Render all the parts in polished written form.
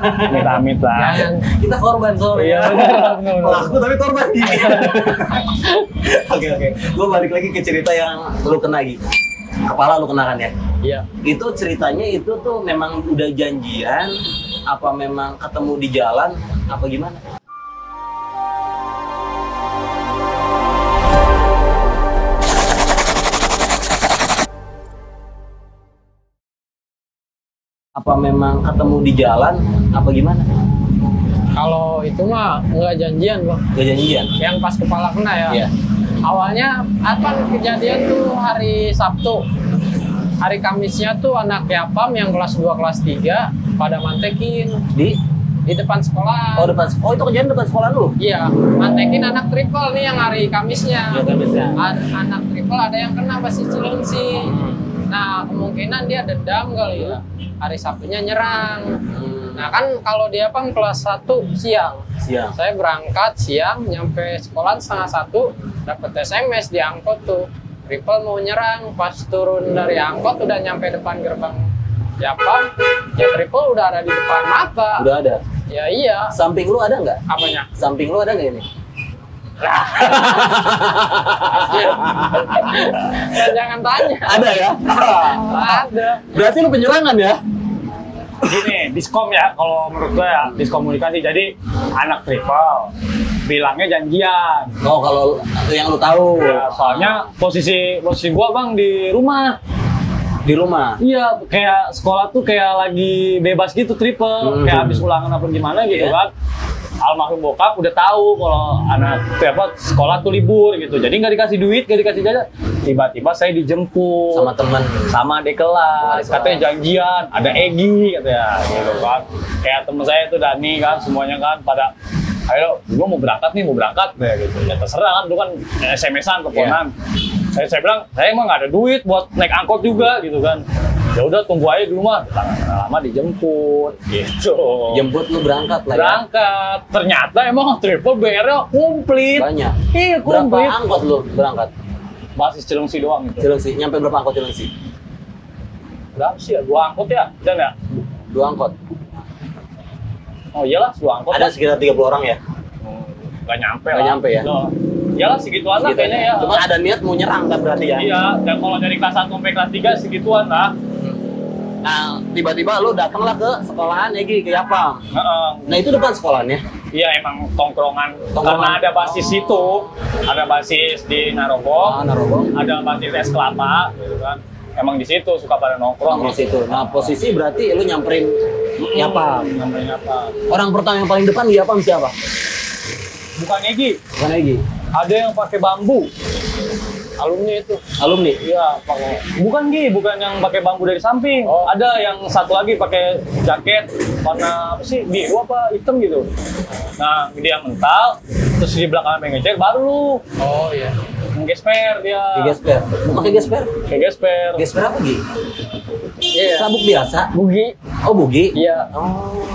Amit-amit lah. Kita korban soalnya. Iya, benar. Pelaku tapi korban. Oke. Gue balik lagi ke cerita yang lu kena gitu. Kepala lu kenakan ya. Iya. Itu ceritanya itu tuh memang udah janjian, apa memang ketemu di jalan, apa gimana? Apa memang ketemu di jalan, apa gimana? Kalau itu mah nggak janjian, Bang. Gak janjian? Yang pas kepala kena ya. Iya. Awalnya apa kejadian tuh hari Sabtu. Hari Kamisnya tuh anak Yapam yang kelas 2 kelas 3 pada mantekin di depan sekolah. Oh, itu kejadian depan sekolah lu? Iya, mantekin anak triple nih yang hari Kamisnya. Iya, Kamisnya. Anak triple ada yang kena pasti Cilengsi. Nah, kemungkinan dia dendam kali ya. Hari Sabtunya nyerang. Nah, kan kalau dia Pam kelas 1 siang. Saya berangkat siang, nyampe sekolah setengah 1, dapat SMS di angkot tuh. Triple mau nyerang, pas turun dari angkot udah nyampe depan gerbang Yapam. Ya Triple udah ada di depan mata. Udah ada? Ya iya. Samping lu ada nggak? Apanya? Samping lu ada nggak ini? Jangan tanya. Ada ya? Ada. Berarti lu penyerangan ya? Gini, diskom ya, kalau menurut gue ya, diskomunikasi. Jadi anak triple bilangnya janjian. Oh, kalau yang lu tahu. Ya, soalnya posisi gua Bang di rumah. Di rumah? Iya, kayak sekolah tuh kayak lagi bebas gitu triple, kayak habis ulangan apa gimana gitu kan. Almarhum bokap udah tahu kalau anak sekolah tuh libur gitu, jadi nggak dikasih duit, nggak dikasih jajan. Tiba-tiba saya dijemput Sama teman, sama adik kelas, katanya janjian, ada Egi katanya, gitu kan. Kayak temen saya tuh Dani kan, semuanya kan pada, ayo, gua mau berangkat nih, ya gitu. Ya terserah kan, lu kan SMS-an, teleponan. Saya bilang, saya emang nggak ada duit buat naik angkot juga gitu kan. Ya udah tunggu aja di rumah, lama dijemput gitu. Jemput lu berangkat lah ya? Berangkat, ternyata emang triple BR-nya komplit. Banyak? Iya, Berapa komplit. angkot lu berangkat? Basis Cilengsi doang gitu. Cilengsi, nyampe berapa angkot Cilengsi? Berapa sih ya? 2 angkot ya? Dan ya? 2 angkot? Oh iyalah, 2 angkot. Ada sekitar 30 orang ya? Nggak nyampe Nggak lah. nyampe ya? Iyalah segituan lah kayaknya ya. Cuma ada niat mau nyerang kan berarti ya? Iya, dan kalau dari kelas 1 sampai kelas 3 segituan lah. Nah, tiba-tiba lu datanglah ke sekolahan Egi, ke Yapam. Nah, itu depan sekolahnya? Iya, emang tongkrongan. Karena ada basis itu, ada basis di Narogong, ada basis es kelapa, gitu kan. Emang di situ suka pada nongkrong. Di situ. Nah, posisi berarti lu nyamperin Yapam. Nyamperin Yapam. Orang pertama yang paling depan di Yapam siapa? Bukan Egi. Bukan Egi. Ada yang pakai bambu. Alumni itu. Alumni? Iya, pakai. Bukan Gi, bukan yang pakai bambu dari samping. Oh. Ada yang satu lagi pakai jaket warna apa sih? Biru apa hitam gitu. Nah, dia mental, terus di belakang ngecek baru lu. Oh iya. Gesper dia. Gesper. Pakai gesper? Pakai gesper. Gesper apa Gi? Iya. Sabuk biasa? Bugi. Oh, bugi? Iya. Oh.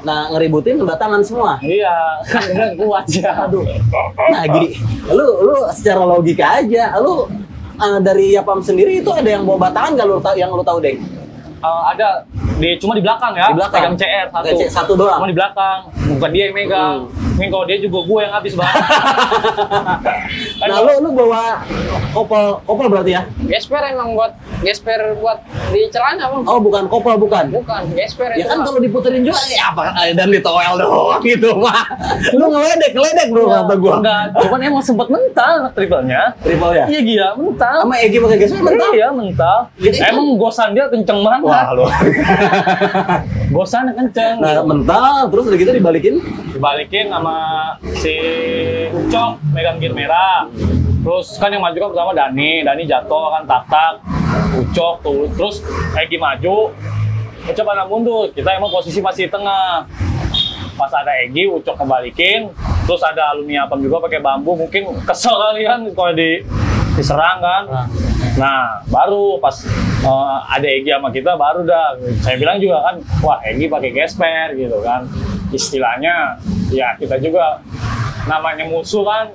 Nah, ngeributin batangan semua? Iya, kan kuat ya. Aduh. Nah, Gi, lu secara logika aja, lu dari Yapam sendiri itu ada yang bawa batangan nggak lu yang lu tahu, Deng? Ada cuma di belakang ya. Di belakang. Pegang CR satu. Satu doang. Cuma di belakang. Bukan dia yang megang. Ini kalau dia juga gue yang habis banget. Nah, lu bawa kopel berarti ya? Gesper emang buat di celana, Bang. Oh, bukan kopel, bukan? Bukan, gesper Ya itu. kan kalau diputerin juga ya apa dan ditoel doang gitu mah. Lu ngeledek bro kata gua. Enggak, cuman emang sempat mental triple-nya. Triple ya? Iya gila, mental. Sama Egi pakai gesper mental? Iya, mental. Jadi emang gosan dia kenceng banget. Wah, lu. Gosannya kenceng. Nah, mental terus udah gitu dibalikin sama si Ucok megang gear merah. Terus kan yang maju kan pertama Dani jatuh kan tak Ucok tuh, terus Egi maju, Ucok pada mundur, kita emang posisi masih di tengah. Pas ada Egi, Ucok kebalikin, terus ada alumni Yapam juga pakai bambu, mungkin kesel kali kan kalau diserang kan. Nah, baru pas ada Egi sama kita, baru dah saya bilang juga kan, wah Egi pakai gesper gitu kan. Istilahnya, ya kita juga namanya musuh kan,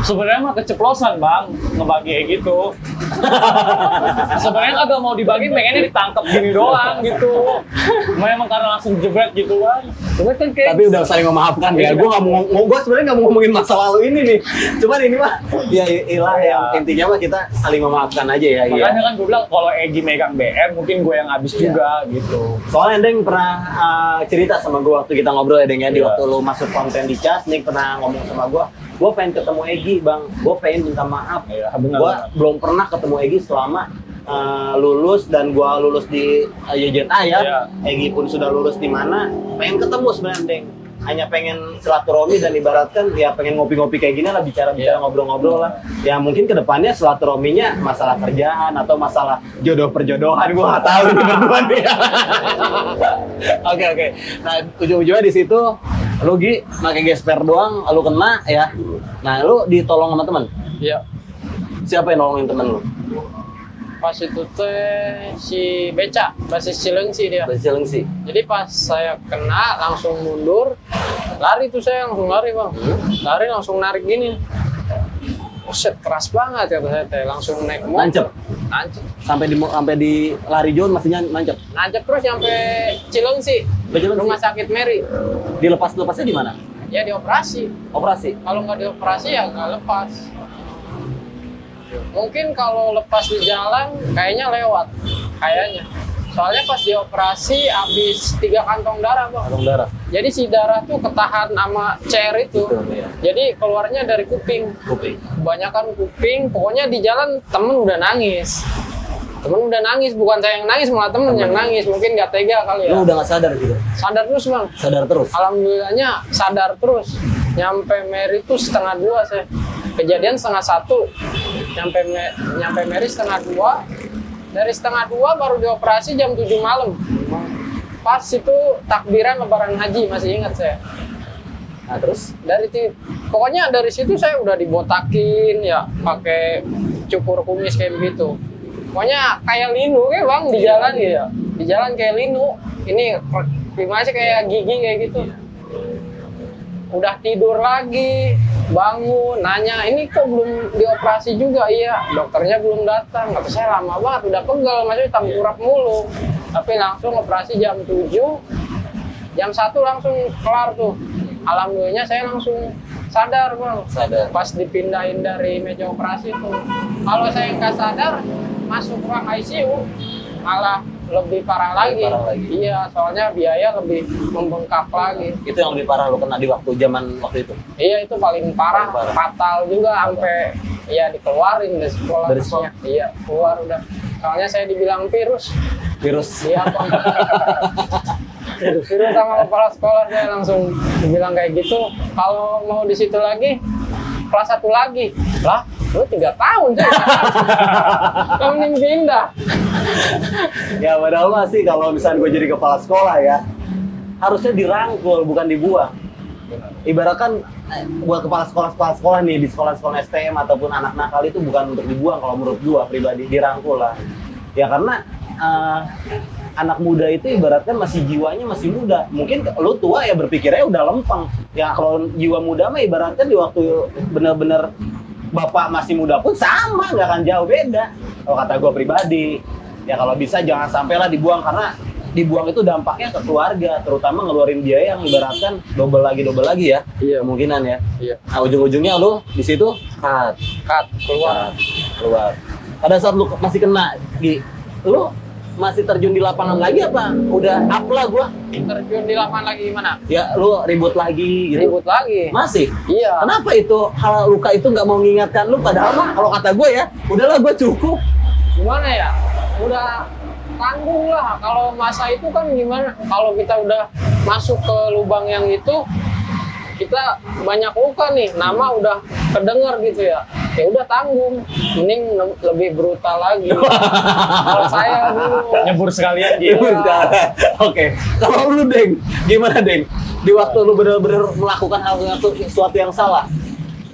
sebenarnya mah keceplosan Bang, ngebagi kayak gitu. Sebenarnya kagak mau dibagi, pengennya ditangkap gini doang gitu. Memang karena langsung jebret gitu kan. Cuma kan kayak Tapi udah saling memaafkan ya. Gue nggak mau, gue sebenarnya nggak mau ngomongin masa lalu ini nih. Cuman ini mah, ya ilah yang intinya mah kita saling memaafkan aja ya. Makanya kan gue bilang kalau Egi megang BM, mungkin gue yang habis juga gitu. Soalnya Deng pernah cerita sama gue waktu kita ngobrol ya Deng ya, di waktu lu masuk konten di Cas, Nih pernah ngomong sama gue pengen ketemu Egi bang, gue pengen minta maaf. Iya, Gue belum pernah ketemu Egi selama lulus dan gue lulus di YJTA ya. Iya. Egi pun sudah lulus di mana, pengen ketemu sebenarnya Deng. Hanya pengen silaturahmi dan ibaratkan ya pengen ngopi-ngopi kayak gini lah, bicara-bicara, ngobrol-ngobrol lah. Ya mungkin kedepannya silaturahminya masalah kerjaan atau masalah jodoh perjodohan, gue nggak tahu nih berdua nih. Oke. Nah ujung-ujungnya di situ, lu Gi pakai gesper doang, lu kena ya. Nah lu ditolong sama teman. Iya. Siapa yang nolongin temen lu? Pas itu teh si Beca, basis Cilengsi dia. Basis Cilengsi. Jadi pas saya kena langsung mundur, lari tuh saya langsung lari bang, lari langsung narik gini. Buset keras banget kata saya teh, langsung naik motor. Nancep. Sampai di lari John masih nancep. Nancep terus sampai Cilengsi, rumah sakit Mary. Dilepas-lepasnya di mana? Ya dioperasi. Operasi. Kalau nggak dioperasi ya nggak lepas. Mungkin kalau lepas di jalan kayaknya lewat, kayaknya. Soalnya pas dioperasi habis 3 kantong darah bang. Kantong darah. Jadi si darah tuh ketahan sama chair itu. Iya. Jadi keluarnya dari kuping. Kebanyakan kuping. Pokoknya di jalan temen udah nangis. Temen udah nangis, bukan saya yang nangis, malah temen yang nangis. Mungkin nggak tega kali ya. Lu udah nggak sadar gitu? Sadar terus bang. Sadar terus. Alhamdulillahnya sadar terus. Nyampe Mary itu 1:30 saya. Kejadian 1:30. Nyampe Mary 1:30. Dari 1:30 baru dioperasi jam 7 malam. Pas itu takbiran lebaran haji, masih ingat saya. Nah terus? Pokoknya dari situ saya udah dibotakin ya, pakai cukur kumis kayak begitu. Pokoknya kayak linu ya bang di jalan ya. Di jalan kayak linu. Ini masih kayak gigi kayak gitu. Udah tidur lagi, bangun, nanya, ini kok belum dioperasi juga? Iya, dokternya belum datang. Kata saya lama banget, udah pegel, maksudnya tengkurap mulu. Tapi langsung operasi jam 7, jam 1 langsung kelar tuh. Alhamdulillah saya langsung sadar bang. Sadar. Pas dipindahin dari meja operasi tuh. Kalau saya nggak sadar, masuk ruang ICU, malah lebih parah lagi. Iya, soalnya biaya lebih membengkak lagi. Itu yang lebih parah lo kena di zaman waktu itu? Iya, itu paling parah. Fatal juga, sampai ya dikeluarin dari sekolah. Dari sekolah? Iya, keluar udah. Soalnya saya dibilang virus. Iya Bang. Virus sama kepala sekolah saya langsung dibilang kayak gitu. Kalau mau di situ lagi, kelas 1 lagi. Lah, lu 3 tahun sih. Kamu nih pindah. Ya padahal mah sih kalau misalnya gue jadi kepala sekolah ya, harusnya dirangkul bukan dibuang. Ibaratkan buat kepala sekolah nih di sekolah-sekolah STM ataupun anak nakal itu bukan untuk dibuang kalau menurut gue pribadi, dirangkul lah. Ya karena anak muda itu ibaratkan masih jiwanya masih muda. Mungkin lu tua ya berpikirnya udah lempeng. Ya kalau jiwa muda mah ibaratkan di waktu bener-bener bapak masih muda pun sama, nggak akan jauh beda. Kalau kata gue pribadi, ya kalau bisa jangan sampailah dibuang, karena dibuang itu dampaknya ke keluarga, terutama ngeluarin biaya yang ibaratkan double lagi ya. Iya. Kemungkinan ya. Iya. Nah ujung-ujungnya lu di situ keluar. Pada saat lu masih kena, lu masih terjun di lapangan lagi apa? Udah up lah gua. Terjun di lapangan lagi gimana? Ya lu ribut lagi gitu. Ribut lagi. Masih? Iya. Kenapa itu hal luka itu nggak mau mengingatkan lu? Padahal mah kalau kata gue ya, udahlah gue cukup. Gimana ya? Udah tanggung lah. Kalau masa itu kan gimana? Kalau kita udah masuk ke lubang yang itu, kita banyak luka nih, nama udah kedenger gitu ya. Ya udah tanggung, mending lebih brutal lagi. Kalau saya dulu Nyebur sekalian gitu. Oke. Kalau lu Deng, gimana Deng? Di waktu lu bener-bener melakukan sesuatu yang salah,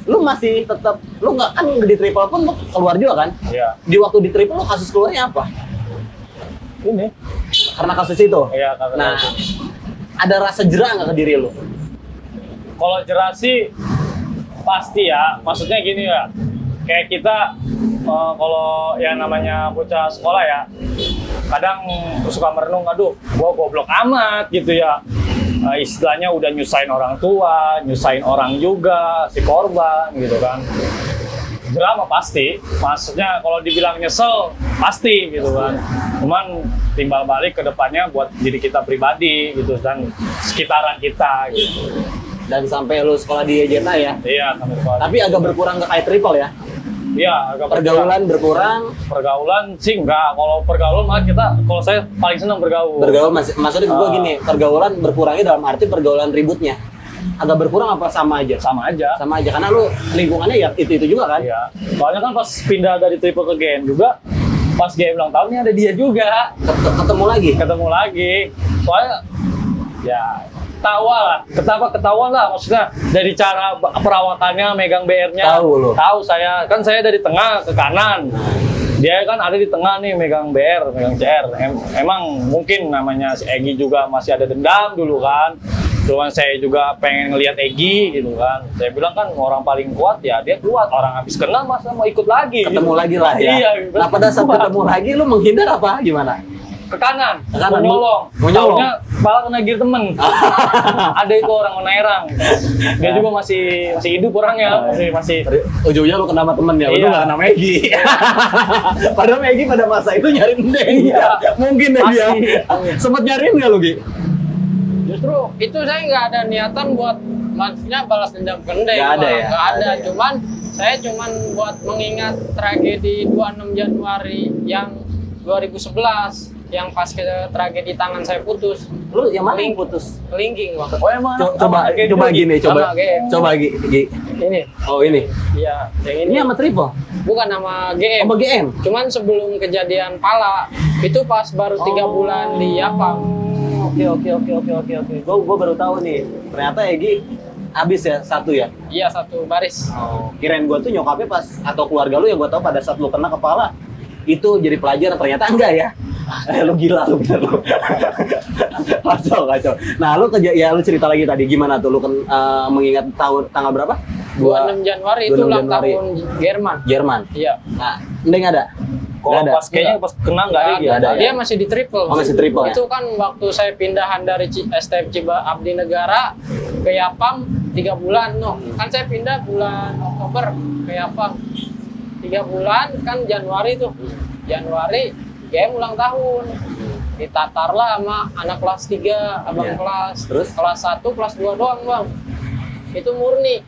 lu masih tetap, lu nggak kan di triple pun lu keluar juga kan? Iya. Di waktu di triple lu kasus keluarnya apa? Ini. Karena kasus itu? Iya, karena Nah, kasus. ada rasa jerah nggak ke diri lu? Kalau jelas sih pasti ya. Maksudnya gini ya. Kayak kita kalau yang namanya bocah sekolah ya, kadang suka merenung, aduh, gua goblok amat gitu ya. Istilahnya udah nyusahin orang tua, nyusahin orang juga, si korban gitu kan. Drama pasti, maksudnya kalau dibilang nyesel pasti gitu kan. Cuman timbal balik ke depannya buat diri kita pribadi gitu dan sekitaran kita gitu. Dan sampai lu sekolah di EJTA ya? Iya, sampai sekolah. Tapi agak berkurang ke kayak triple ya? Iya, agak Pergaulan berkurang? Pergaulan sih enggak. Kalau pergaulan malah kalau saya paling senang bergaul. Bergaul maksudnya gue gini, pergaulan berkurangnya dalam arti pergaulan ributnya. Agak berkurang apa sama aja? Sama aja. Sama aja, karena lu lingkungannya ya itu juga kan? Iya. Soalnya kan pas pindah dari triple ke GM juga, pas GM ulang tahunnya ada dia juga. Ketemu lagi? Ketemu lagi. Soalnya ya ketahuan lah maksudnya dari cara perawakannya megang BR-nya. Tahu lo. Tahu saya dari tengah ke kanan. Dia kan ada di tengah nih megang BR, megang CR. Emang mungkin namanya si Egi juga masih ada dendam dulu kan. Cuman saya juga pengen ngelihat Egi gitu kan. Saya bilang kan orang paling kuat ya dia kuat. Orang habis kena masa mau ikut lagi. Ketemu gitu. lagi lah ya. Iya. Nah pada saat ketemu lagi lu menghindar apa gimana? Ke kanan, mau nyolong. Taunya malah kena gear temen. Ada itu orang menerang. Dia juga masih hidup orangnya, masih. Ujungnya lu kena sama temen ya, lu Iya. gak kena Maggie. Padahal Maggie pada masa itu nyariin Deng. Iya. Mungkin ya dia. Sempet nyariin gak lu, Gi? Justru itu saya nggak ada niatan buat maksudnya balas dendam ke Deng. Nggak ada ya? Nggak ada. Cuman saya buat mengingat tragedi 26 Januari yang 2011 yang pas tragedi tangan saya putus. Lu yang mana yang putus? Kelingking, Bang. Oh emang. Coba gini, Sama GM. coba Gi. Ini. Oh ini. Iya, yang ini. Ini sama triple? Bukan nama GM. Sama GM? Cuman sebelum kejadian pala, itu pas baru 3 bulan di Yapang. Oke. Gue baru tahu nih. Ternyata Egi habis ya satu ya? Iya, satu baris. Oh, kirain gue tuh nyokapnya pas atau keluarga lu yang gue tahu pada saat lu kena kepala itu jadi pelajaran, ternyata enggak ya. Lu gila lu bener lu. Kacau. Nah, lu cerita lagi tadi gimana tuh lu mengingat tanggal berapa? 26 Januari itu 26 ulang Januari. tahun Jerman. Iya. Nah, Ndeng ada? Kalau Nggak ada? pas kayaknya pas kena nggak ada. Nggak ada. Dia masih di triple. Oh, masih triple, ya? Itu kan waktu saya pindahan dari STM Ciba Abdi Negara ke Yapang 3 bulan. Kan saya pindah bulan Oktober ke Yapang. 3 bulan kan Januari tuh. Januari GM ulang tahun. Ditatarlah sama anak kelas 3, abang Iya. kelas. Terus? Kelas 1, kelas 2 doang, Bang. Itu murni.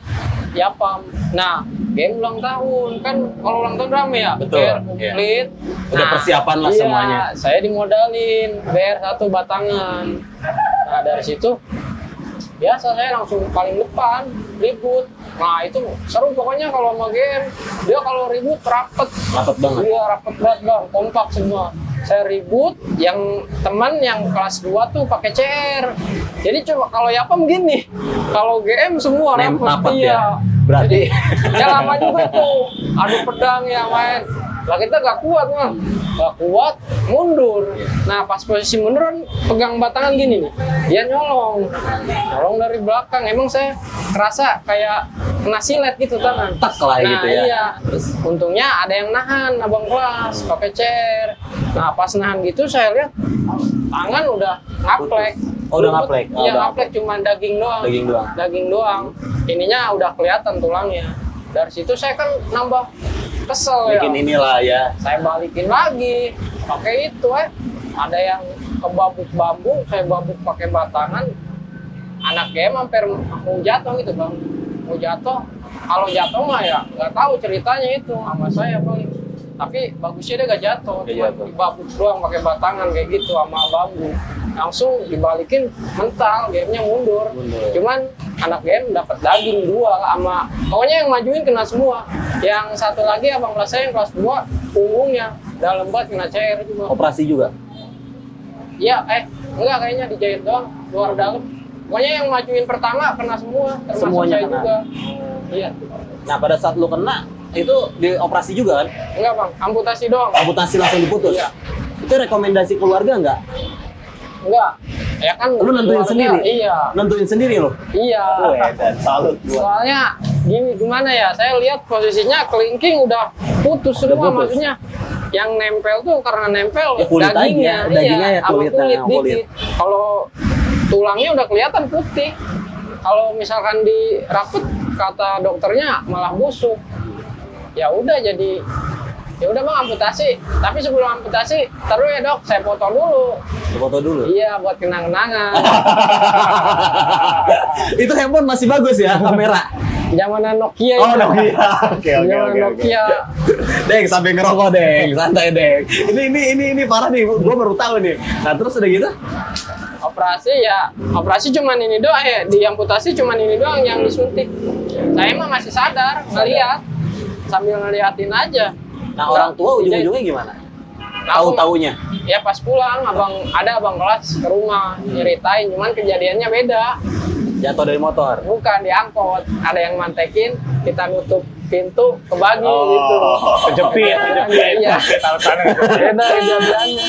Yapam. Nah, GM ulang tahun. Kan kalau ulang tahun rame ya? Betul, BR iya. komplit. Udah persiapan lah semuanya. Saya dimodalin BR 1 batangan. Nah, dari situ biasa saya langsung paling depan ribut. Nah, itu seru pokoknya kalau sama GM. Dia kalau ribut rapet banget. Iya, rapet banget, Bang. Kompak semua. Saya ribut, yang teman yang kelas 2 tuh pakai CR. Jadi coba kalau Yapam gini, kalau GM semua rapet iya. ya. Berarti Ya lama juga tuh, adu pedang ya main. Lah kita gak kuat, Bang. Gak kuat, mundur. Nah, pas posisi mundur kan pegang batangan gini nih. Dia nyolong dari belakang. Emang saya kerasa kayak kena silet gitu tangan. tak lah Nah, gitu ya. iya. Terus Untungnya ada yang nahan, abang kelas, pakai chair. Nah, pas nahan gitu saya lihat tangan udah ngaplek. Oh, udah ngaplek. Oh, Iya, udah ngaplek cuma daging doang. Daging doang. Ininya udah kelihatan tulangnya. Dari situ saya kan nambah kesel bikin ya. inilah ya. Saya balikin lagi pakai itu ada yang kebabuk bambu, saya babuk pakai batangan. Anak game hampir mau jatuh gitu, Bang. Mau jatuh. Kalau jatuh mah ya nggak tahu ceritanya itu sama saya, Bang. Tapi bagusnya dia nggak jatuh, cuma dibabuk doang pakai batangan kayak gitu sama bambu. Langsung dibalikin mental, gamenya mundur. Cuman anak game dapat daging 2 sama pokoknya yang majuin kena semua. Yang satu lagi abang kelas saya yang kelas 2 punggungnya dalam banget kena cair juga. Operasi juga. Iya, enggak kayaknya dijahit doang, luar dalam. Pokoknya yang majuin pertama kena semua, termasuk Semuanya saya kena. juga. Iya. Nah, pada saat lu kena itu dioperasi juga kan? Enggak, Bang, amputasi doang. Amputasi langsung diputus. Iya. Itu rekomendasi keluarga enggak? Enggak. Ya kan Lu nentuin keluarga, sendiri? Iya. Nentuin sendiri lo? Iya. Dan salut gua. Soalnya gini gimana ya? Saya lihat posisinya kelingking udah putus semua, putus. maksudnya yang nempel tuh karena nempel Ya, kulit dagingnya, aja, dagingnya ya, sama kulitnya, kulit kulit. dikit. Kalau tulangnya udah kelihatan putih. Kalau misalkan dirapet, kata dokternya malah busuk. Ya udah jadi, ya udah bang amputasi. Tapi sebelum amputasi, taruh ya dok, saya foto dulu. Foto dulu. Iya, buat kenang-kenangan. Itu handphone masih bagus ya, kamera. Zamanan Nokia Oh, itu. Nokia. Oke, oke, Zaman oke. Nokia. Deng, sampai ngerokok, Deng. Santai, Deng. Ini parah nih. Gua baru tahu nih. Nah, terus udah gitu? Operasi cuman ini doang ya, diamputasi cuman ini doang yang disuntik. Saya mah masih sadar, ngeliat sambil ngeliatin aja. Nah, orang tua ujung-ujungnya gimana? Aku- Tahu-taunya. Ya pas pulang, ada abang kelas ke rumah nyeritain, cuman kejadiannya beda. Jatuh dari motor. Bukan diangkut, ada yang mantekin, kita nutup pintu kebagi Oh. gitu. Kejepit, Iya. kejepit alasannya. Beda kejadiannya.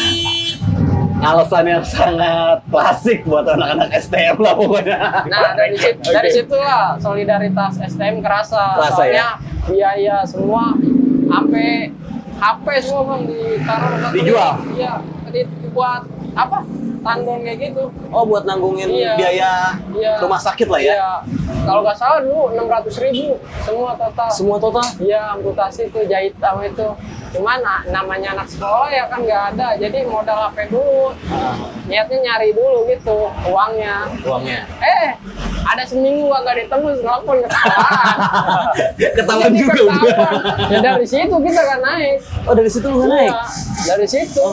Alasan yang sangat klasik buat anak-anak STM lah pokoknya. Nah dari situlah solidaritas STM kerasa. Kerasa, Soalnya biaya semua, sampai HP semua bang ditaruh. Dijual? Iya, dibuat apa? Tandon kayak gitu. Oh, buat nanggungin Iya. biaya Iya. rumah sakit lah ya? Iya. Kalau nggak salah dulu 600.000 semua total. Semua total? Iya, amputasi itu jahit sama itu. Cuman namanya anak sekolah ya kan nggak ada, jadi modal HP dulu. Niatnya nyari dulu gitu uangnya. Uangnya. Ada seminggu nggak ditemu, telepon ketahuan. Ketahuan Jadi juga udah. ketahuan. Ya dari situ kita kan naik. Oh, dari situ lu nggak naik? Iya, dari situ.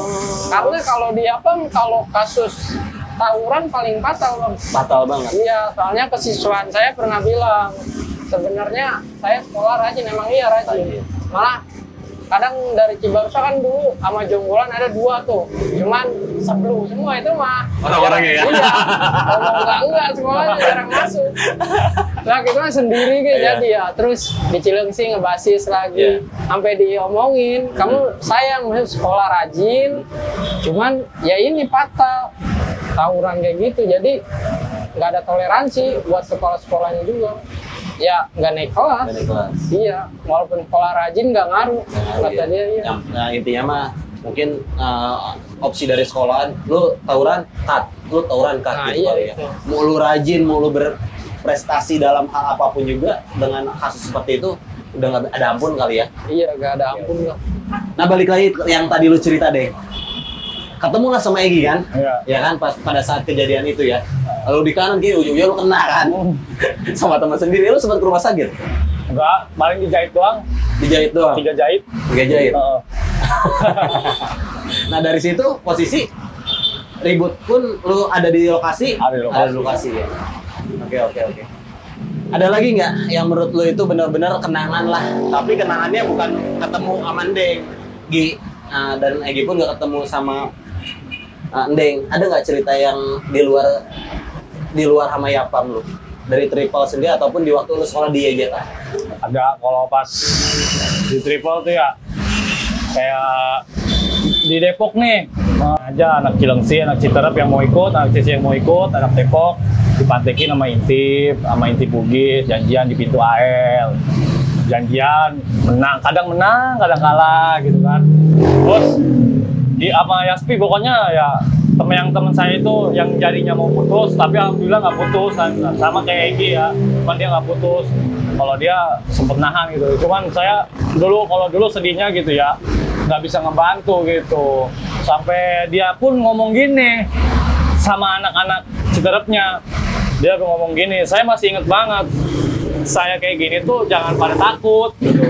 Karena kalau dia kalau kasus tawuran paling fatal bang. Fatal banget. Iya, soalnya kesiswaan saya pernah bilang, sebenarnya saya sekolah rajin, emang iya rajin. Malah kadang dari Cibarusah kan dulu sama Jonggolan ada 2 tuh, cuman sebelum semua itu mah Orang-orangnya ya? Iya, kalau enggak sekolahnya jarang masuk. Nah kita mah sendiri gitu jadi ya, terus di Cilengsi ngebasis lagi, sampai diomongin, kamu sayang maksud sekolah rajin, cuman ya ini fatal tawuran kayak gitu, jadi nggak ada toleransi buat sekolah-sekolahnya juga. Ya nggak naik kelas. Nggak naik kelas. Iya, walaupun sekolah rajin nggak ngaruh. Kata dia iya. Nah, intinya mah mungkin opsi dari sekolahan, lu tawuran cut, Nah, gitu iya, kali ya. itu. Mau lu rajin, mau lu berprestasi dalam hal apapun juga, dengan kasus seperti itu udah nggak ada ampun kali ya. Iya, nggak ada ampun lah. Nah, balik lagi ke yang tadi lu cerita deh. Ketemu lah sama Egi kan? Iya. Ya kan, pas pada saat kejadian itu ya. Lalu di kanan kiri ujung-ujungnya lu kena kan? Sama teman sendiri, lu sempat ke rumah sakit? Enggak, paling dijahit doang. Dijahit doang? 3 jahit. 3 jahit? Heeh. Nah, dari situ posisi ribut pun lu ada di lokasi? Ada di lokasi. Ada di lokasi ya. Oke. Ada lagi nggak yang menurut lu itu benar-benar kenangan lah, tapi kenangannya bukan ketemu sama Ndeng, Gi, dan Egi pun nggak ketemu sama Ndeng. Ada nggak cerita yang di luar sama Yapam lu? Dari Triple sendiri ataupun di waktu lu sekolah di YJK? Ada, kalau pas di Triple tuh ya kayak di Depok nih, aja anak Cilengsi, anak Citerep yang mau ikut, anak Cici yang mau ikut, anak Depok dipantekin sama Intip Bugis, janjian di pintu AL, janjian menang, kadang kalah gitu kan. Terus di sama Yaspi pokoknya ya temen saya itu yang jarinya mau putus, tapi alhamdulillah nggak putus, sama kayak Egi ya, cuman dia nggak putus. Kalau dia sempet nahan gitu, cuman saya kalau dulu sedihnya gitu ya, nggak bisa ngebantu gitu, sampai dia pun ngomong gini sama anak-anak Citerepnya, dia ngomong gini, saya masih inget banget, saya kayak gini tuh jangan pada takut gitu,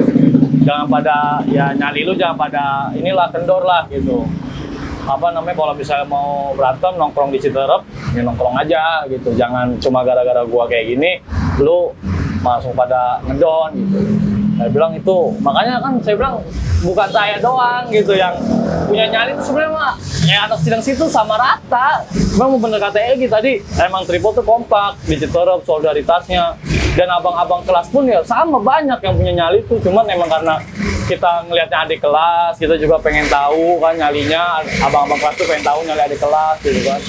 jangan pada ya nyali lu, jangan pada inilah kendor lah gitu. Apa namanya, kalau misalnya mau berantem nongkrong di Citerep, ya nongkrong aja gitu, jangan cuma gara-gara gua kayak gini lu langsung pada ngedon gitu. Saya bilang itu, makanya kan saya bilang bukan saya doang gitu yang punya nyali itu sebenarnya mah anak Cilengsi itu sama rata. Memang bener kata Egi tadi, emang Triple tuh kompak di Citerep solidaritasnya, dan abang-abang kelas pun ya sama banyak yang punya nyali tuh, cuman emang karena kita ngelihatnya adik kelas, kita juga pengen tahu kan nyalinya, abang-abang kelas tuh pengen tahu nyali adik kelas gitu kan.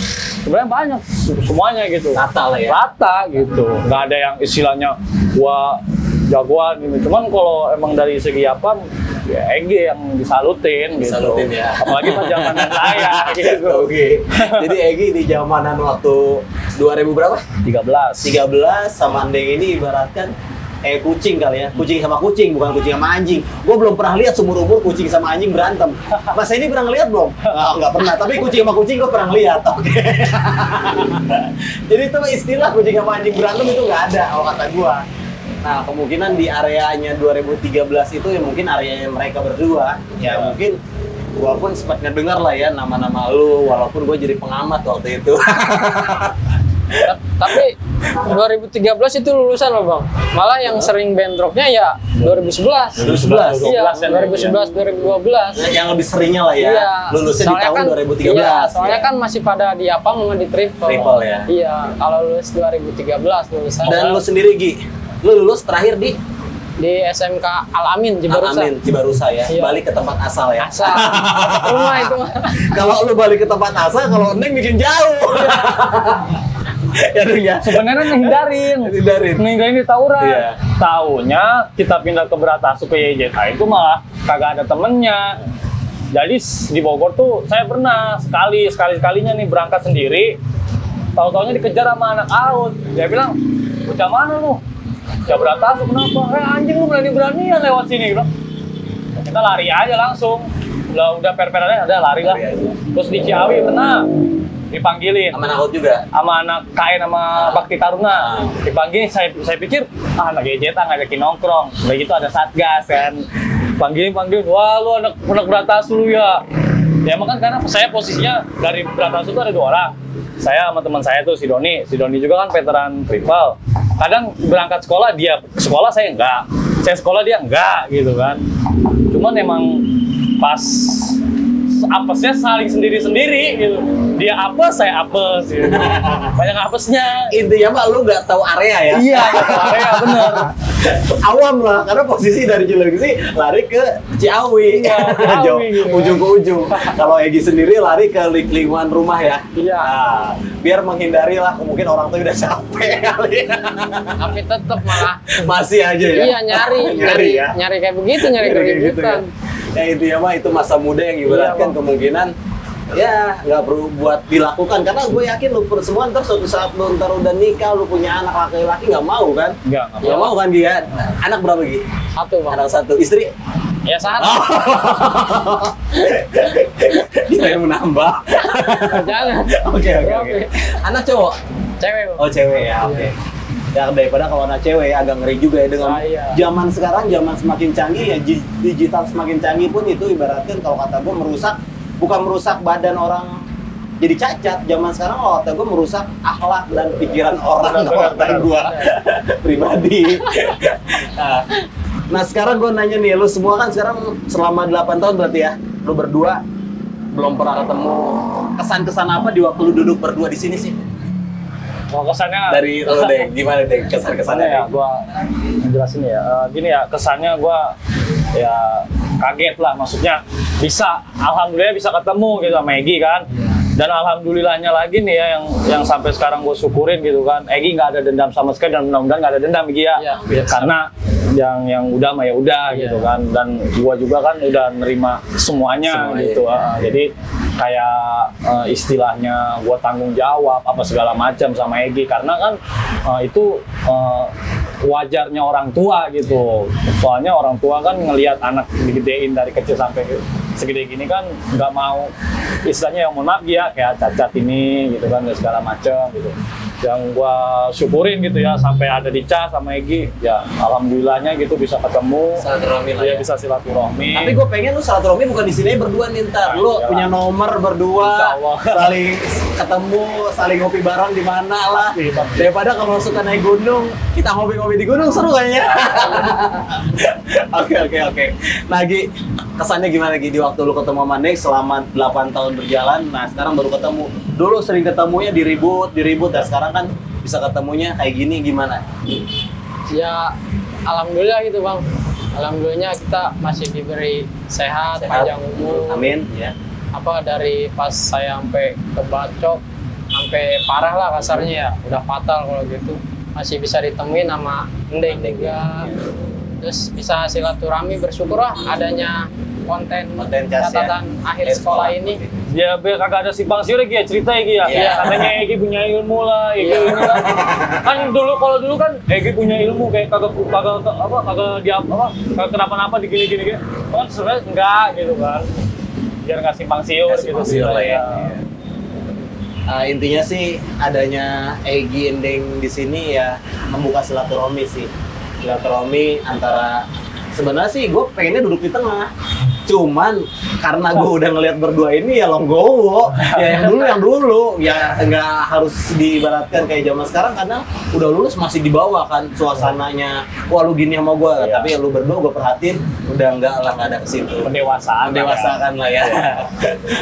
Sebenarnya banyak semuanya gitu. Rata lah ya? Rata gitu. Nggak ada yang istilahnya gua jagoan gitu. Cuman kalau emang dari segi apa, ya Egi yang disalutin gitu. Disalutin ya. Apalagi pas zamanan saya gitu. Oke. Jadi Egi di zamanan waktu 2000 berapa? 13 sama Andeng ini ibaratkan kucing kali ya. Kucing sama kucing, bukan kucing sama anjing. Gue belum pernah lihat seumur umur kucing sama anjing berantem. Mas ini pernah lihat belum? Nggak pernah. Tapi kucing sama kucing gue pernah lihat. Oke. Jadi itu istilah kucing sama anjing berantem itu nggak ada kalau kata gue. Nah, kemungkinan di areanya 2013 itu ya mungkin areanya mereka berdua. Ya mungkin gua pun sempat ngedengar lah ya nama-nama lu, walaupun gua jadi pengamat waktu itu. Tapi 2013 itu lulusan loh Bang. Malah yang sering bentroknya ya 2011. 2011. Iya, 2011 2012. Yang lebih seringnya lah ya. Iya. Lulusnya di tahun Soalnya 2013. Iya, soalnya ya. kan masih pada di apa di triple. Triple ya. Iya, kalau lulus 2013 lulusan. Dan lu sendiri Gi, lu lulus terakhir di SMK Al-Amin Cibarusa. Al-Amin Cibarusa ya. Iya. Balik ke tempat asal ya. Asal rumah itu mah. Kalau lu balik ke tempat asal, kalau Neng bikin jauh. Ya Neng ya. Sebenarnya Hindarin. Ninggalin di tawuran. Iya. Taunya kita pindah ke Beratasu ke YJK itu malah kagak ada temennya. Jadi di Bogor tuh saya pernah sekalinya nih berangkat sendiri. Tahu-taunya dikejar sama anak AUD. Dia bilang, "Bocah mana lu?" "Bocah Beratasu." "Kenapa?" "Anjing lu berani-beranian lewat sini." Gitu. Kita lari aja langsung. Udah per-perannya ada lari lah. Terus di Ciawi pernah dipanggilin Sama anak juga. sama anak KN sama Bakti Taruna. Dipanggilin, saya pikir anak GJ ngajakin nongkrong. Begitu ada Satgas kan. Panggilin, "Wah lu anak Beratasu lu ya." Ya emang kan karena saya posisinya dari Beratasu tuh ada 2 orang. Saya sama teman saya tuh si Doni juga kan veteran triple. Kadang berangkat sekolah dia sekolah, saya enggak. Saya sekolah dia enggak gitu kan. Cuman emang pas apesnya saling sendiri-sendiri gitu. Dia apes, saya apes gitu. Banyak apesnya. Intinya mah lu nggak tahu area ya. Iya, nggak tahu area bener. Awam lah, karena posisi dari Cilengsi lari ke Ciawi, Iya, Ciawi gitu. ujung ke ujung. Kalau Egi sendiri lari ke lingkungan rumah ya. Iya. Nah, biar menghindari lah, mungkin orang tuh udah capek kali. Tapi tetap malah Masih aja ya. iya nyari ya. nyari kayak begitu, nyari Kayak gitu keributan. ya. Ya intinya mah itu masa muda yang ibaratkan kemungkinan ya nggak perlu buat dilakukan, karena gue yakin lu semua ntar suatu saat lu ntar udah nikah, lu punya anak laki-laki nggak mau kan? Nggak Nggak mau kan dia? Anak berapa Gi? 1 Bang. Anak 1, istri? Ya 1. Dia yang menambah. Jangan. Oke. Anak cowok? Cewek Bang. Oh cewek ya, oke. Ya daripada kalau anak cewek agak ngeri juga ya dengan zaman sekarang, zaman semakin canggih ya, digital semakin canggih pun itu ibaratkan kalau kata gue bukan merusak badan orang jadi cacat. Zaman sekarang kalau kata gue merusak akhlak dan pikiran orang kalau kata gue pribadi. Nah sekarang gue nanya nih, lu semua kan sekarang selama 8 tahun berarti ya, lu berdua belum pernah ketemu. Kesan-kesan apa di waktu lu duduk berdua di sini sih? Mau kesannya Dari lu deh, gimana deh kesan-kesannya? ya, gua jelasin ya. Gini ya, kesannya gua ya kaget lah, maksudnya alhamdulillah bisa ketemu gitu sama Egi kan. Dan alhamdulillahnya lagi nih ya yang sampai sekarang gue syukurin gitu kan, Egi nggak ada dendam sama sekali, dan mudah-mudahan nggak ada dendam Egi ya. Karena yang udah mah ya udah gitu kan, dan gua juga kan udah nerima semuanya gitu. Jadi kayak istilahnya gua tanggung jawab apa segala macam sama Egi, karena kan itu wajarnya orang tua gitu. Soalnya orang tua kan ngelihat anak digedein dari kecil sampai segede gini kan nggak mau istilahnya yang mohon maaf ya kayak cacat ini gitu kan, dan segala macam gitu. Yang gua syukurin gitu ya, sampai ada di cas sama Egi ya, alhamdulillahnya gitu bisa ketemu, silaturahmi lah ya. Bisa silaturahmi. Tapi gue pengen lu silaturahmi bukan di sini berdua nih, ntar lu punya nomor berdua, saling ketemu, saling ngopi bareng di mana lah. Daripada kalau suka naik gunung, kita ngopi-ngopi di gunung seru kayaknya. Oke. Nah Gi, kesannya gimana Gi di waktu lu ketemu sama Nek selama 8 tahun berjalan? Nah sekarang baru ketemu. Dulu sering ketemunya diribut, dan sekarang kan bisa ketemunya kayak gini, gimana? Ya alhamdulillah gitu Bang. Alhamdulillahnya kita masih diberi sehat, panjang umur. Amin ya. Apa dari pas saya sampai kebacok sampai parah lah kasarnya ya, udah fatal kalau gitu. masih bisa ditemuin sama Ending juga. Terus bisa silaturahmi, bersyukur lah adanya konten cas catatan akhir sekolah ini. Ya biar kagak ada simpang siur lagi ya, cerita ya Gi ya. Iya. Katanya Egi punya ilmu lah, Egi ini lah. Kan kalau dulu kan Egi punya ilmu kayak kagak kenapa-napa di gini. Kan sebenarnya enggak gitu kan. Biar nggak simpang siur gitu. Siur lah ya. Intinya sih adanya Egi Ending di sini ya membuka silaturahmi sih. Silaturahmi antara sebenarnya sih gue pengennya duduk di tengah. Cuman karena gue udah ngeliat berdua ini ya longgowo, ya yang dulu ya nggak harus diibaratkan kayak zaman sekarang karena udah lulus masih dibawa kan suasananya, wah lu gini sama gue, tapi ya lu berdua gue perhatiin udah nggak ada ke situ. Pendewasaan Lah ya.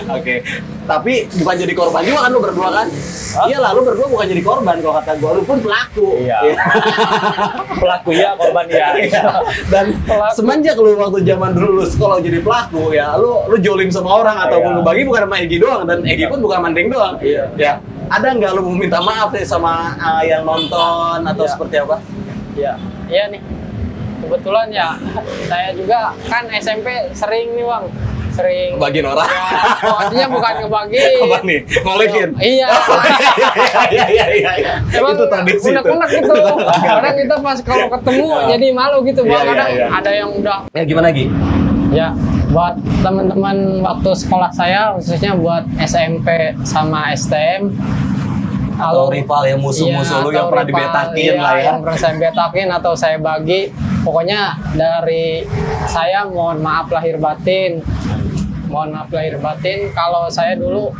Oke. Tapi bukan jadi korban juga kan lu berdua kan? Iya lah, lu berdua bukan jadi korban kalau kata gue, lu pun pelaku. Iya. Pelaku ya, korban ya. Dan semenjak lu waktu zaman dulu lu sekolah jadi pelaku ya, lu jolim sama orang ataupun lu bagi bukan sama Egi doang dan Egi pun bukan Mandeng doang. Iya. Ya. Ada nggak lu mau minta maaf nih sama yang nonton atau seperti apa? Iya. Iya nih, kebetulan ya saya juga kan SMP sering nih Bang, sering Bagiin orang. ya, maksudnya bukan ngebagi. Apa nih? Ngolekin? Iya. Iya. Emang Itu tradisi itu. unek-unek gitu. Kadang kita pas kalau ketemu jadi malu gitu Bang. Kadang ada yang udah. Ya gimana Gi? Ya, buat teman-teman waktu sekolah saya, khususnya buat SMP sama STM. Atau rival yang musuh-musuh lu yang pernah dibetakin lah ya. Yang pernah saya betakin atau saya bagi. Pokoknya dari saya mohon maaf lahir batin. Mohon maaf lahir batin kalau saya dulu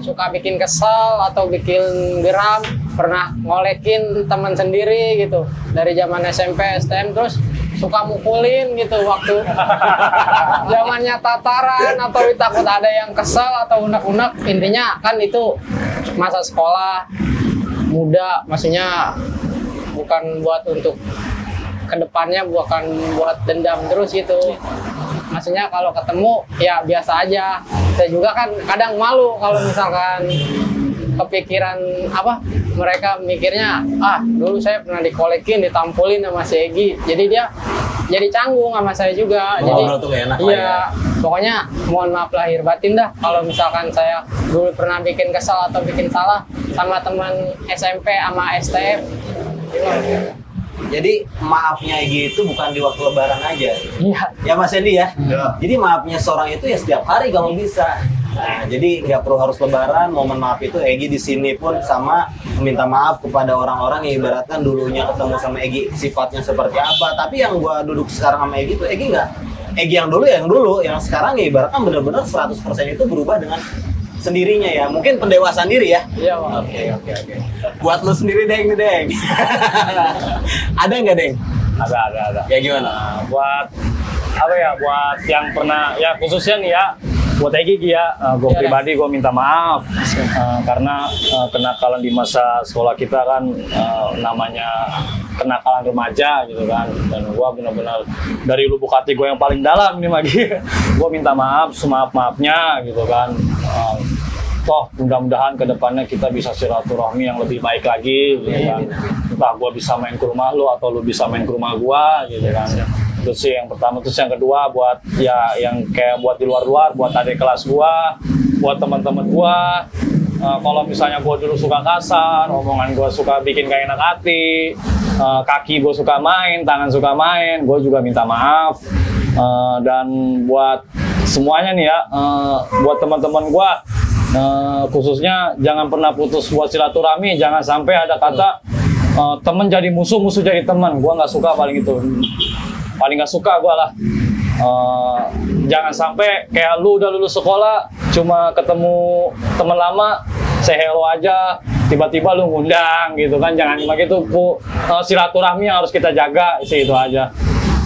suka bikin kesel atau bikin geram, pernah ngolekin teman sendiri gitu. Dari zaman SMP, STM terus suka mukulin gitu waktu zamannya tataran atau takut ada yang kesel atau unek-unek. Intinya kan itu masa sekolah muda, maksudnya bukan buat untuk kedepannya, bukan buat dendam terus gitu. Maksudnya kalau ketemu ya biasa aja. Saya juga kan kadang malu kalau misalkan kepikiran apa, mereka mikirnya dulu saya pernah dikolekin, ditampulin sama si Egi, jadi dia jadi canggung sama saya juga. Jadi tuh gak enak iya, pokoknya mohon maaf lahir batin dah kalau misalkan saya dulu pernah bikin kesal atau bikin salah sama teman SMP sama STM. Jadi maafnya Egi itu bukan di waktu lebaran aja. Iya. Ya Mas Endi ya? Jadi maafnya seorang itu ya setiap hari kalau bisa. Nah, jadi nggak perlu harus lebaran, momen maaf itu Egi di sini pun sama meminta maaf kepada orang-orang yang ibaratkan dulunya ketemu sama Egi sifatnya seperti apa. Tapi yang gua duduk sekarang sama Egi tuh Egi nggak. Egi yang dulu, yang sekarang ya ibaratkan benar-benar 100% itu berubah dengan sendirinya ya. Mungkin pendewasaan diri ya. Iya, Bang. Oke. Buat lu sendiri Deng nih Deng. Ada nggak Deng? Ada. Ya gimana? Buat apa ya? Buat yang pernah ya khususnya nih ya. Buat Egi ya, gue pribadi gue minta maaf karena kenakalan di masa sekolah kita kan namanya kenakalan remaja gitu kan, dan gue benar-benar dari lubuk hati gue yang paling dalam ini lagi gue minta maaf semaaf-maafnya gitu kan. Toh mudah-mudahan kedepannya kita bisa silaturahmi yang lebih baik lagi gitu kan. Entah gue bisa main ke rumah lu atau lu bisa main ke rumah gue gitu kan. Itu sih yang pertama. Terus yang kedua buat ya yang kayak buat di luar-luar, buat adik kelas gua, buat teman-teman gua, kalau misalnya gua dulu suka kasar, omongan gua suka bikin gak enak hati, kaki gua suka main, tangan suka main, gua juga minta maaf. Dan buat semuanya nih ya, buat teman-teman gua, khususnya jangan pernah putus buat silaturahmi, jangan sampai ada kata teman jadi musuh, musuh jadi teman. Gua nggak suka paling nggak suka gue lah. Jangan sampai kayak lu udah lulus sekolah cuma ketemu teman lama say hello aja, tiba-tiba lu ngundang gitu kan. Jangan begitu. Silaturahmi yang harus kita jaga sih, itu aja.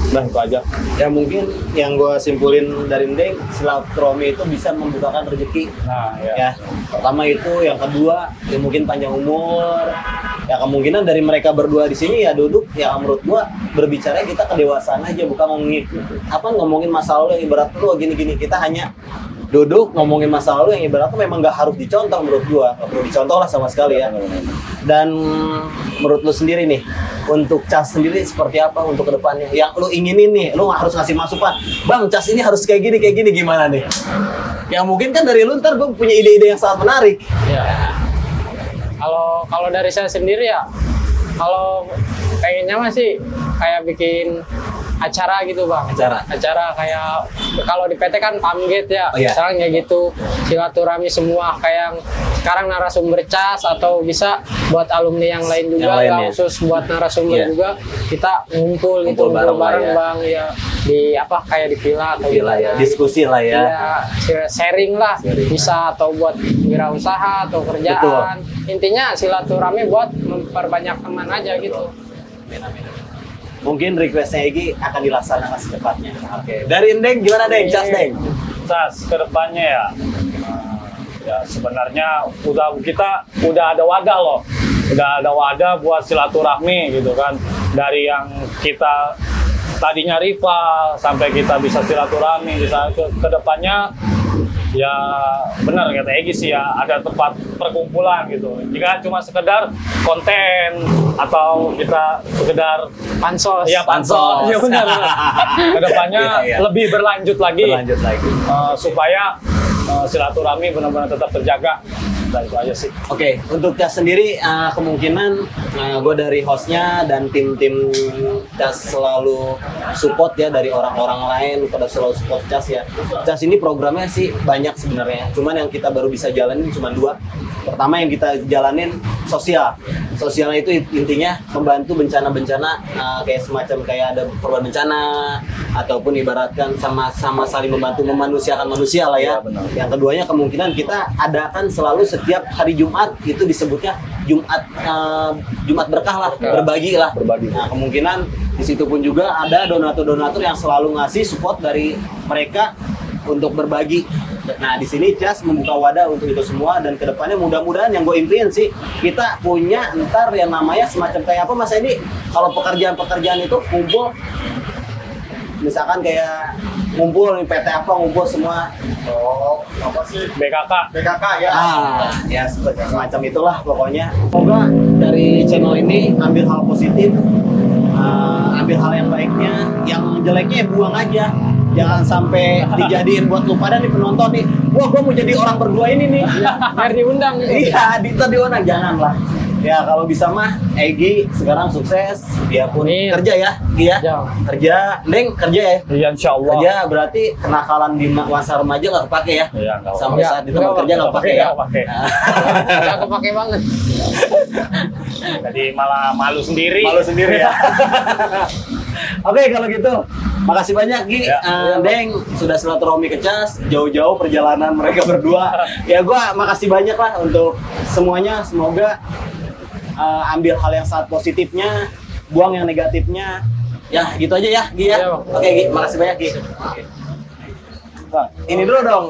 Udah itu aja. Ya mungkin yang gue simpulin dari Ndeng, silaturahmi itu bisa membukakan rezeki. Nah ya. Pertama itu, yang kedua ya mungkin panjang umur. Ya kemungkinan dari mereka berdua di sini ya duduk ya menurut gua berbicara kita kedewasaan aja, bukan ngomongin masa lalu yang ibarat lu gini-gini. Kita hanya duduk ngomongin masa lalu yang ibaratnya memang nggak harus dicontoh menurut gua, nggak perlu dicontoh lah sama sekali ya. Dan menurut lu sendiri nih, untuk cas sendiri seperti apa untuk kedepannya? Yang lu inginin nih, lu harus ngasih masukan, bang cas ini harus kayak gini gimana nih? Yang mungkin kan dari lu ntar gua punya ide-ide yang sangat menarik. Ya. Kalau dari saya sendiri ya, kalau pengennya masih kayak bikin acara gitu bang. Acara kayak kalau di PT kan pamget ya. Oh, iya. Sekarang kayak gitu silaturahmi semua kayak yang sekarang narasumber cas atau bisa buat alumni yang lain juga, nggak khusus buat narasumber juga, kita ngumpul gitu bareng ya. bang ya di apa kayak di villa atau Gila ya, diskusi lah ya. Ya, sharing lah, bisa atau buat wirausaha atau kerjaan. Betul. Intinya silaturahmi buat memperbanyak teman aja gitu. Mungkin requestnya Egi akan dilaksanakan secepatnya. Oke. Dari Deng gimana Deng? Cas Deng. Cas kedepannya ya. Ya sebenarnya kita udah ada wadah loh. Udah ada wadah buat silaturahmi gitu kan. Dari yang kita tadinya rival sampai kita bisa silaturahmi, bisa kedepannya ya benar kata Egi sih ya, ada tempat perkumpulan gitu. Jika cuma sekedar konten atau kita sekedar pansos. Ya pansos. Ya benar. Kedepannya lebih berlanjut lagi. Supaya silaturahmi benar-benar tetap terjaga. Dan itu aja sih. Oke, untuk Cas sendiri kemungkinan gue dari hostnya dan tim-tim Cas selalu support ya, dari orang-orang lain pada selalu support Cas ya. Cas ini programnya sih banyak sebenarnya, cuman yang kita baru bisa jalanin cuma 2. Pertama yang kita jalanin sosial. Sosialnya itu intinya membantu bencana-bencana kayak semacam kayak ada korban bencana ataupun ibaratkan sama-sama saling membantu memanusiakan manusia lah ya. Yang keduanya kemungkinan kita adakan selalu setiap hari Jumat, itu disebutnya Jumat berkah lah, berbagi lah. Nah, kemungkinan di situ pun juga ada donatur-donatur yang selalu ngasih support dari mereka untuk berbagi. Nah, di sini Cas membuka wadah untuk itu semua, dan kedepannya mudah-mudahan yang gue impiin sih kita punya ntar yang namanya semacam kayak apa Mas Edi, kalau pekerjaan itu kumpul, misalkan kayak ngumpul nih PT apa ngumpul semua. Oh, apa sih? BKK ya. Ya semacam itulah pokoknya. Semoga dari channel ini ambil hal positif, ambil hal yang baiknya, yang jeleknya ya buang aja. Jangan sampai dijadiin buat lu pada nih penonton nih, wah gua mau jadi orang berdua ini nih. Biar diundang gitu. Iya, diundang, janganlah. Ya kalau bisa mah Egi sekarang sukses, biarpun kerja ya, Gi ya. Kerja, Deng kerja ya. Iya insyaallah. Kerja berarti kenakalan di masa remaja nggak kepake ya. Iya, nggak sampai saat di tempat kerja nggak kepake ya. Nggak kepake banget. Jadi malah malu sendiri Ya. Oke, kalau gitu makasih banyak Gi, Deng sudah silaturahmi ke Cas, jauh-jauh perjalanan mereka berdua. Ya gua makasih banyak lah untuk semuanya, semoga ambil hal yang sangat positifnya, buang yang negatifnya. Ya gitu aja ya Gi ya. Oke Gi, makasih banyak Gi. Ini dulu dong.